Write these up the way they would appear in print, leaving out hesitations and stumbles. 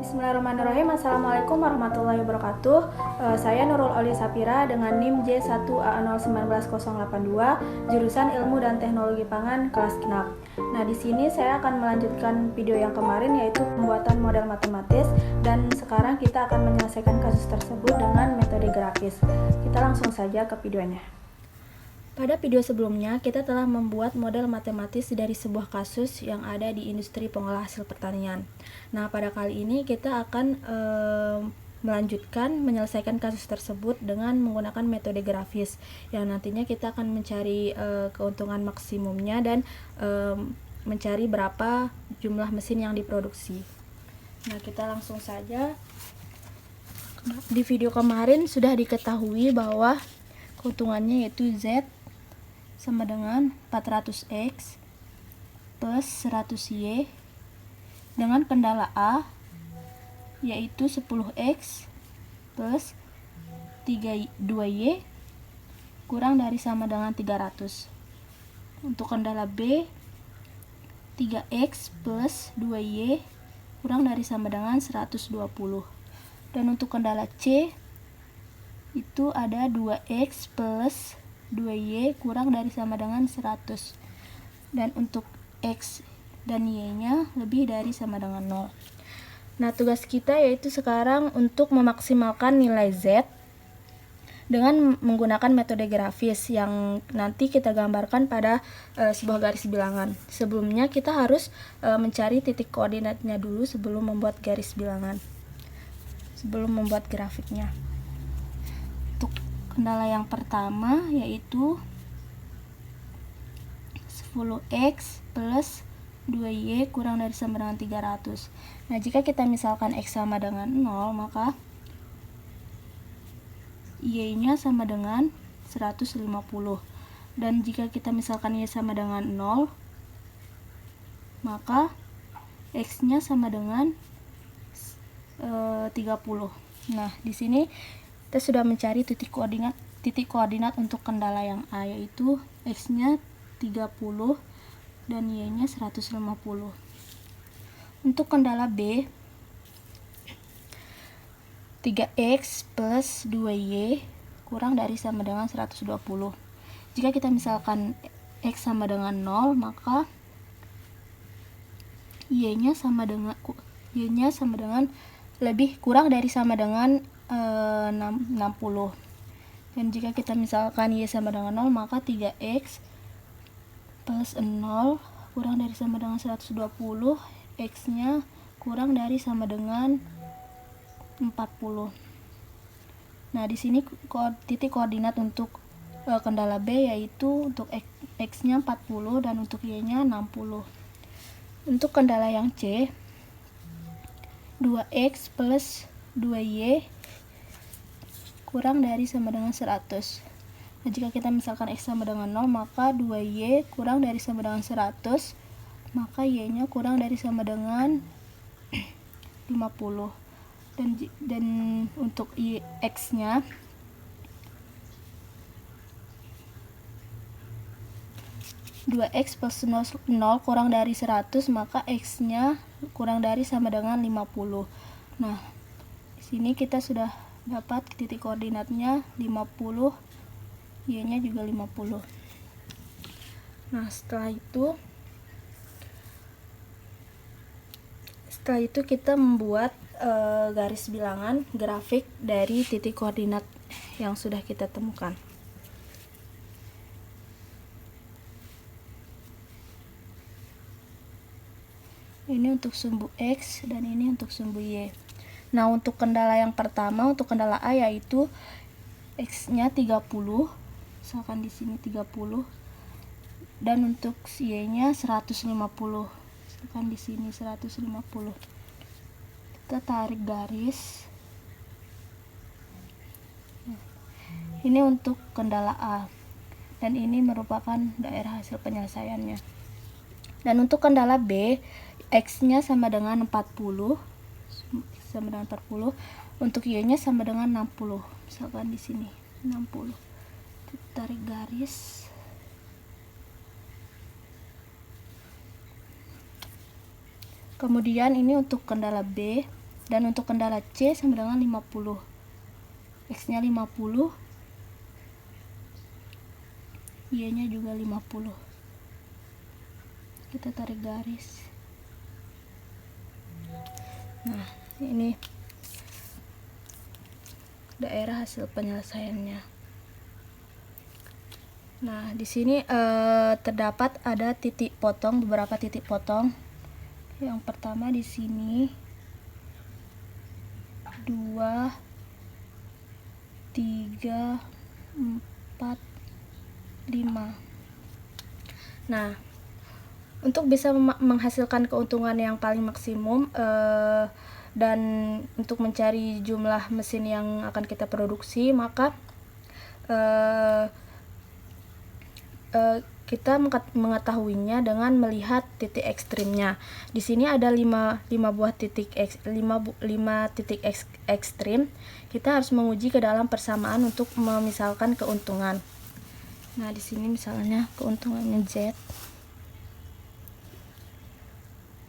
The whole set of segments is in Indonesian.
Bismillahirrahmanirrahim. Assalamualaikum warahmatullahi wabarakatuh. Saya Nurul Aulia Sapira dengan NIM J1AA019082, jurusan Ilmu dan Teknologi Pangan kelas genap. Nah, di sini saya akan melanjutkan video yang kemarin, yaitu pembuatan model matematis, dan sekarang kita akan menyelesaikan kasus tersebut dengan metode grafis. Kita langsung saja ke videonya. Pada video sebelumnya, kita telah membuat model matematis dari sebuah kasus yang ada di industri pengolah hasil pertanian. Nah, pada kali ini kita akan menyelesaikan kasus tersebut dengan menggunakan metode grafis, yang nantinya kita akan mencari keuntungan maksimumnya dan mencari berapa jumlah mesin yang diproduksi. Nah, kita langsung saja. Di video kemarin sudah diketahui bahwa keuntungannya yaitu Z sama dengan 400X plus 100Y dengan kendala A yaitu 10X plus 2Y kurang dari sama dengan 300. Untuk kendala B, 3X plus 2Y kurang dari sama dengan 120. Dan untuk kendala C itu ada 2X plus 2Y kurang dari sama dengan 100. Dan untuk X dan Y-nya lebih dari sama dengan 0. Nah, tugas kita yaitu sekarang untuk memaksimalkan nilai Z dengan menggunakan metode grafis yang nanti kita gambarkan pada sebuah garis bilangan. Sebelumnya kita harus mencari titik koordinatnya dulu sebelum membuat garis bilangan, sebelum membuat grafiknya. Untuk kendala yang pertama yaitu 10X plus 2Y kurang dari sama dengan 300. Nah, jika kita misalkan X sama dengan 0, maka Y-nya sama dengan 150. Dan jika kita misalkan Y sama dengan 0, maka X-nya sama dengan 30. Nah, di sini kita sudah mencari titik koordinat untuk kendala yang A, yaitu X-nya 30 dan Y-nya 150. Untuk kendala B, 3X plus 2Y kurang dari sama dengan 120. Jika kita misalkan X sama dengan 0, maka Y-nya sama dengan lebih kurang dari sama dengan 60. Dan jika kita misalkan Y sama dengan 0, maka 3X plus 0 kurang dari sama dengan 120, X-nya kurang dari sama dengan 40. Nah, di sini titik koordinat untuk kendala B yaitu untuk X-nya 40 dan untuk Y-nya 60. Untuk kendala yang C, 2X plus 2Y kurang dari sama dengan 100. Nah, jika kita misalkan X sama dengan 0, maka 2Y kurang dari sama dengan 100, maka Y-nya kurang dari sama dengan 50. Dan untuk X-nya plus 0 kurang dari 100, maka X-nya kurang dari sama dengan 50. Nah, di sini kita sudah dapat titik koordinatnya 50, Y-nya juga 50. Nah, setelah itu kita membuat garis bilangan grafik dari titik koordinat yang sudah kita temukan. Ini untuk sumbu X dan ini untuk sumbu Y. Nah, untuk kendala yang pertama, untuk kendala A yaitu X-nya 30, misalkan di sini 30, dan untuk Y-nya 150, misalkan di sini 150. Kita tarik garis. Ini untuk kendala A, dan ini merupakan daerah hasil penyelesaiannya. Dan untuk kendala B, X-nya sama dengan 40, untuk Y-nya sama dengan 60, misalkan di sini 60. Kita tarik garis. Kemudian ini untuk kendala B, Dan untuk kendala C sama dengan 50. X-nya 50, Y-nya juga 50. Kita tarik garis. Nah, ini daerah hasil penyelesaiannya. Nah, di sini terdapat ada titik potong, beberapa titik potong. Yang pertama di sini 2, 3, 4, 5. Nah, untuk bisa menghasilkan keuntungan yang paling maksimum dan untuk mencari jumlah mesin yang akan kita produksi, maka kita mengetahuinya dengan melihat titik ekstrimnya. Di sini ada 5 titik ekstrim. Kita harus menguji ke dalam persamaan untuk memisalkan keuntungan. Nah, di sini misalnya keuntungannya Z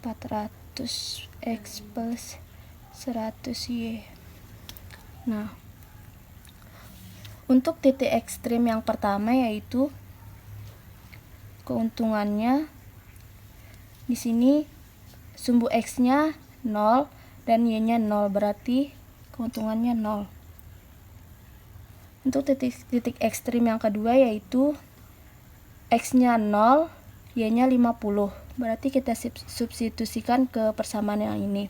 400X plus 100Y. Nah, untuk titik ekstrim yang pertama yaitu keuntungannya di sini sumbu X-nya 0 dan Y-nya 0, berarti keuntungannya 0. Untuk titik ekstrim yang kedua yaitu X-nya 0, Y-nya 50, berarti kita substitusikan ke persamaan yang ini.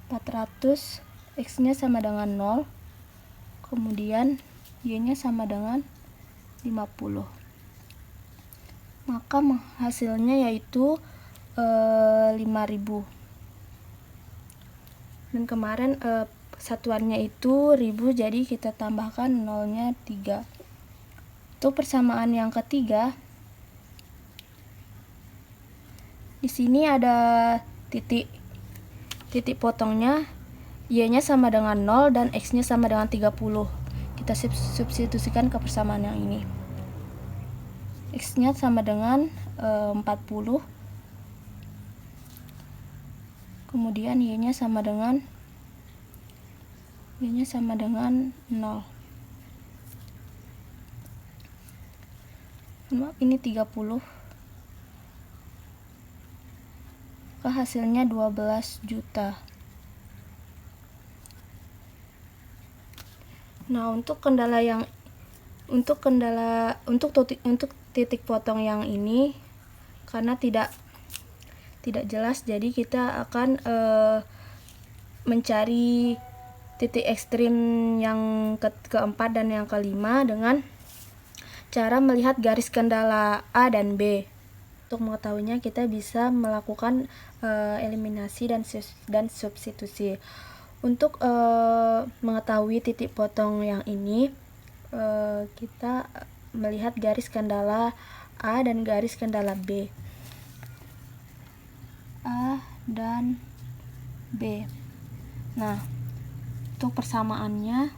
400, X-nya sama dengan 0, kemudian Y-nya sama dengan 50. Maka hasilnya yaitu 5000. Dan kemarin satuannya itu 1000, jadi kita tambahkan nolnya 3. Untuk persamaan yang ketiga, di sini ada titik potongnya, Y-nya sama dengan 0 dan X-nya sama dengan 30. Kita substitusikan ke persamaan yang ini. X-nya sama dengan 40. Kemudian Y-nya sama dengan 0. Maaf, ini 30. Hasilnya 12 juta. Nah, untuk titik potong yang ini karena tidak jelas, jadi kita akan mencari titik ekstrim yang keempat dan yang kelima dengan cara melihat garis kendala A dan B. Untuk mengetahuinya kita bisa melakukan eliminasi dan substitusi. Untuk mengetahui titik potong yang ini, kita melihat garis kendala A dan garis kendala B. A dan B. Nah, untuk persamaannya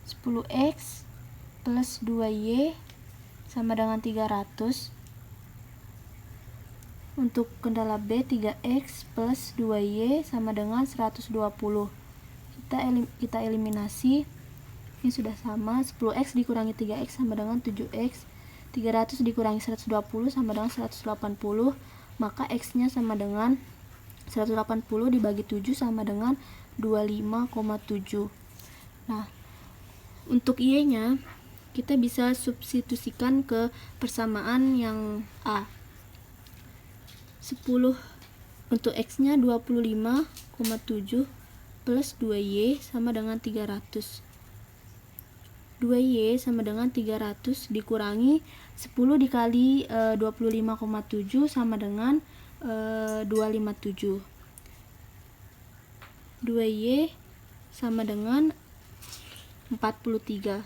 10X plus 2Y sama dengan 300. Untuk kendala B 3X plus 2Y sama dengan 120. Kita eliminasi. Ini sudah sama. 10X dikurangi 3X sama dengan 7X. 300 dikurangi 120 sama dengan 180. Maka X-nya sama dengan 180 dibagi 7 sama dengan 25,7. Nah, untuk Y-nya kita bisa substitusikan ke persamaan yang A. 10 untuk X-nya 25,7 plus 2Y sama dengan 300. 2Y sama dengan 300 dikurangi 10 dikali 25,7 sama dengan 257. 2Y sama dengan 43.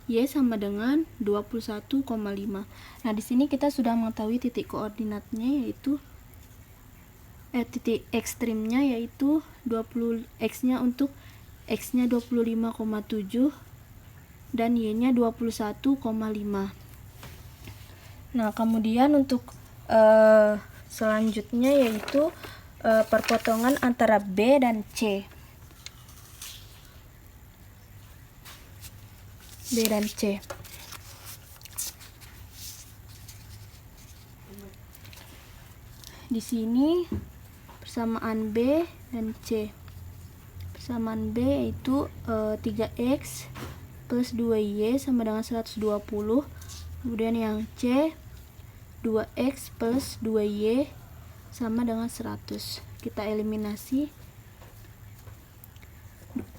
Y sama dengan 21,5. Nah, di sini kita sudah mengetahui titik koordinatnya yaitu titik ekstrimnya yaitu 20 X-nya untuk X-nya 25,7 dan Y-nya 21,5. Nah, kemudian untuk selanjutnya yaitu perpotongan antara B dan C. B dan C. Di sini persamaan B dan C. Persamaan B yaitu 3x plus 2y sama dengan 120. Kemudian yang C 2x plus 2y sama dengan 100. Kita eliminasi.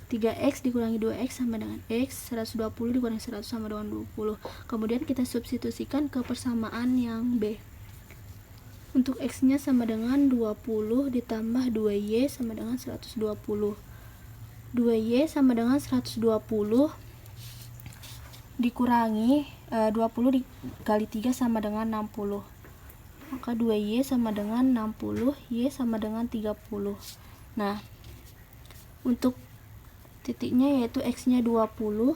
3x dikurangi 2x sama dengan x, 120 dikurangi 100 sama dengan 20. Kemudian kita substitusikan ke persamaan yang B. Untuk x nya sama dengan 20 ditambah 2y sama dengan 120. 2y sama dengan 120 dikurangi 20 dikali 3 sama dengan 60. Maka 2y sama dengan 60, y sama dengan 30. Nah, untuk titiknya yaitu x nya 20,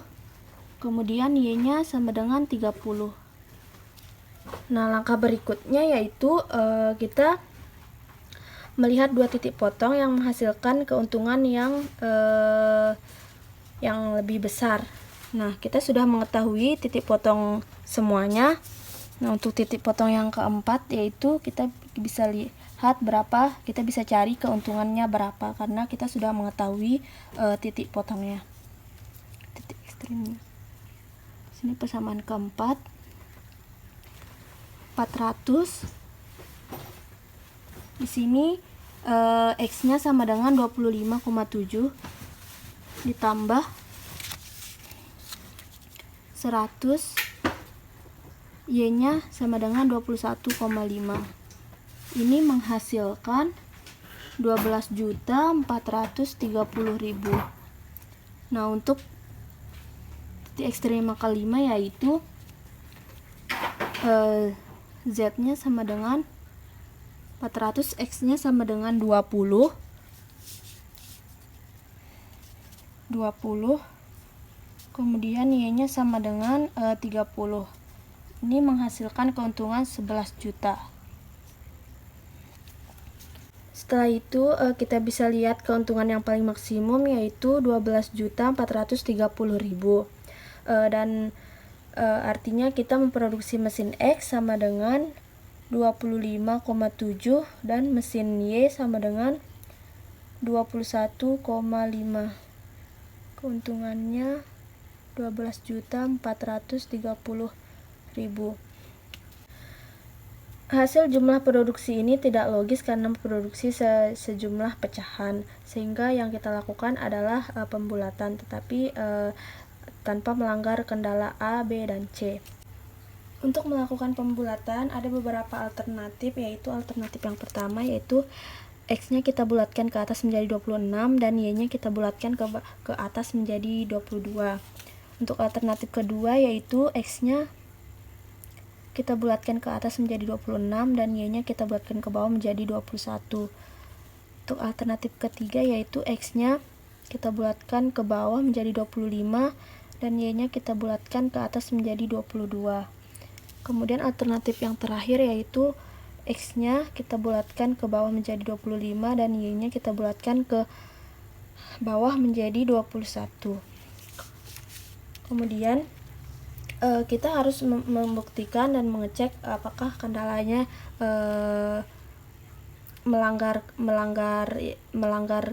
kemudian y nya sama dengan 30. Nah, langkah berikutnya yaitu kita melihat dua titik potong yang menghasilkan keuntungan yang lebih besar. Nah, kita sudah mengetahui titik potong semuanya. Nah, untuk titik potong yang keempat yaitu kita bisa lihat berapa, kita bisa cari keuntungannya berapa karena kita sudah mengetahui titik potongnya, titik ekstrimnya. Sini persamaan keempat 400. Di sini x-nya sama dengan 25,7 ditambah 100, y-nya sama dengan 21,5. Ini menghasilkan 12.430.000. Nah, untuk titik ekstrema kelima yaitu z-nya sama dengan 400, x-nya sama dengan 20. Kemudian y-nya sama dengan 30. Ini menghasilkan keuntungan 11 juta. Setelah itu kita bisa lihat keuntungan yang paling maksimum yaitu 12.430.000. Dan artinya kita memproduksi mesin X sama dengan 25,7 dan mesin Y sama dengan 21,5. Keuntungannya 12.430.000. Hasil jumlah produksi ini tidak logis karena memproduksi sejumlah pecahan, sehingga yang kita lakukan adalah pembulatan, tetapi tanpa melanggar kendala A, B, dan C. Untuk melakukan pembulatan ada beberapa alternatif, yaitu alternatif yang pertama yaitu X-nya kita bulatkan ke atas menjadi 26 dan Y-nya kita bulatkan ke atas menjadi 22. Untuk alternatif kedua yaitu X-nya kita bulatkan ke atas menjadi 26 dan Y-nya kita bulatkan ke bawah menjadi 21. Untuk alternatif ketiga yaitu X-nya kita bulatkan ke bawah menjadi 25 dan Y-nya kita bulatkan ke atas menjadi 22. Kemudian alternatif yang terakhir yaitu X-nya kita bulatkan ke bawah menjadi 25 dan Y-nya kita bulatkan ke bawah menjadi 21. Kemudian kita harus membuktikan dan mengecek apakah kendalanya melanggar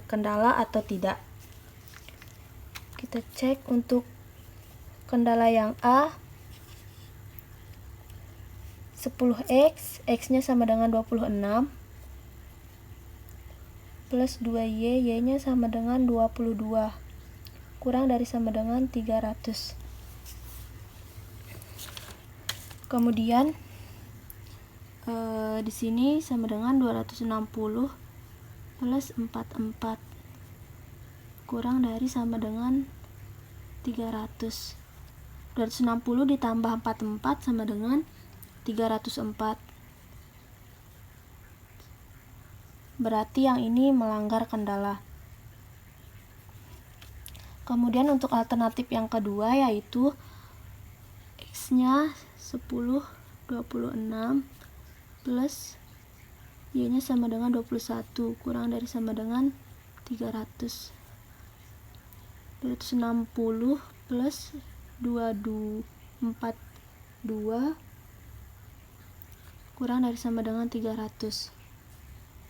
kendala atau tidak. Kita cek untuk kendala yang A 10x, x-nya sama dengan 26 plus 2y, y-nya sama dengan 22 kurang dari sama dengan 300. Kemudian di sini sama dengan 260 plus 44 kurang dari sama dengan 300. 260 ditambah 44 sama dengan 304. Berarti yang ini melanggar kendala. Kemudian untuk alternatif yang kedua yaitu X-nya 10, 26 plus Y-nya sama dengan 21, kurang dari sama dengan 300. 260 plus 242 kurang dari sama dengan 300.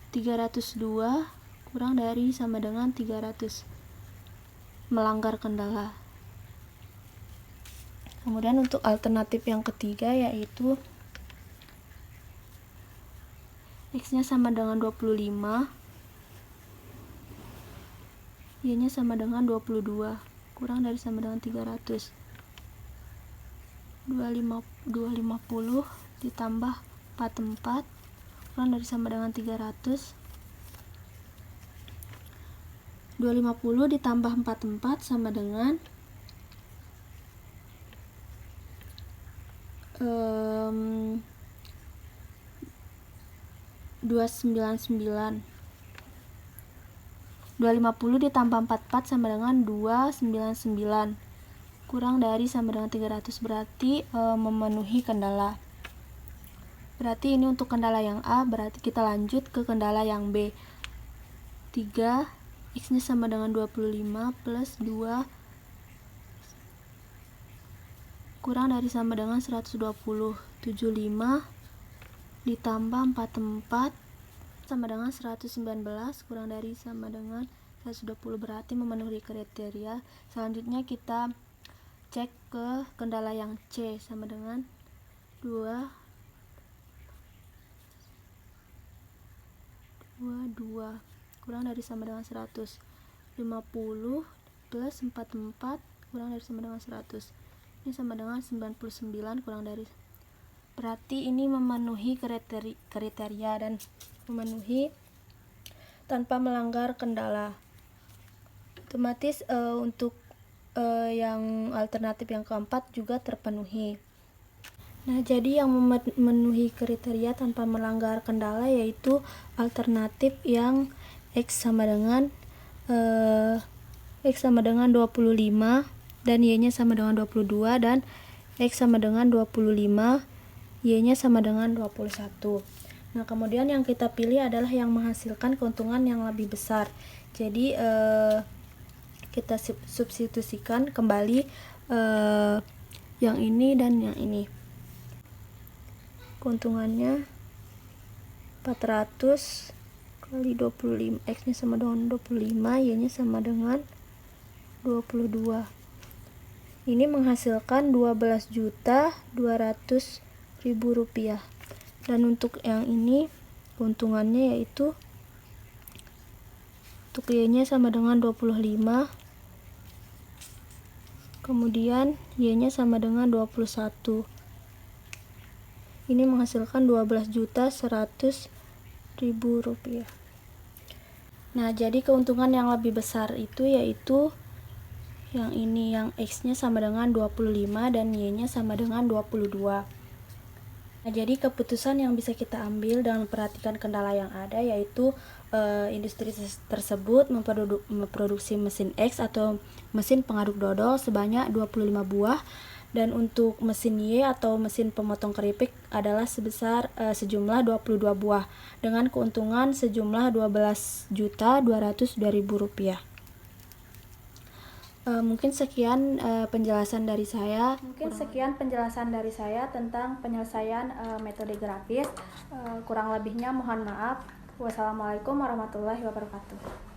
302 kurang dari sama dengan 300. Melanggar kendala. Kemudian untuk alternatif yang ketiga yaitu X-nya sama dengan 25, Y-nya sama dengan 22, kurang dari sama dengan 300. 250 ditambah 44, kurang dari sama dengan 300. 250 ditambah 44 sama dengan 299. 250 ditambah 44 sama dengan 299, kurang dari sama dengan 300, berarti memenuhi kendala. Berarti ini untuk kendala yang A. Berarti kita lanjut ke kendala yang B. 3, X-nya sama dengan 25 plus 2 kurang dari sama dengan 120. 75 ditambah 44 sama dengan 119, kurang dari sama dengan 120, berarti memenuhi kriteria. Selanjutnya kita cek ke kendala yang C, sama dengan 2 kurang dari sama dengan 100. 50 plus 44 kurang dari sama dengan 100. Ini sama dengan 99 kurang dari. Berarti ini memenuhi kriteria dan memenuhi tanpa melanggar kendala. Otomatis untuk yang alternatif yang keempat juga terpenuhi. Nah, jadi yang memenuhi kriteria tanpa melanggar kendala yaitu alternatif yang X sama dengan 25 dan Y-nya sama dengan 22 dan X sama dengan 25, Y-nya sama dengan 21. Nah, kemudian yang kita pilih adalah yang menghasilkan keuntungan yang lebih besar. Jadi kita substitusikan kembali yang ini dan yang ini. Keuntungannya 400 kali 25, X-nya sama dengan 25, Y-nya sama dengan 22. Ini menghasilkan 12.200.000 rupiah. Dan untuk yang ini keuntungannya yaitu untuk Y-nya sama dengan 25, kemudian Y-nya sama dengan 21. Ini menghasilkan 12.100.000 rupiah. Nah, jadi keuntungan yang lebih besar itu yaitu yang ini, yang X-nya sama dengan 25 dan Y-nya sama dengan 22. Nah, jadi keputusan yang bisa kita ambil dengan memperhatikan kendala yang ada yaitu industri tersebut memproduksi mesin X atau mesin pengaduk dodol sebanyak 25 buah, dan untuk mesin Y atau mesin pemotong keripik adalah sebesar sejumlah 22 buah dengan keuntungan sejumlah 12.200.000 rupiah. Mungkin sekian penjelasan dari saya. Tentang penyelesaian metode grafis. Kurang lebihnya mohon maaf. Wassalamualaikum warahmatullahi wabarakatuh.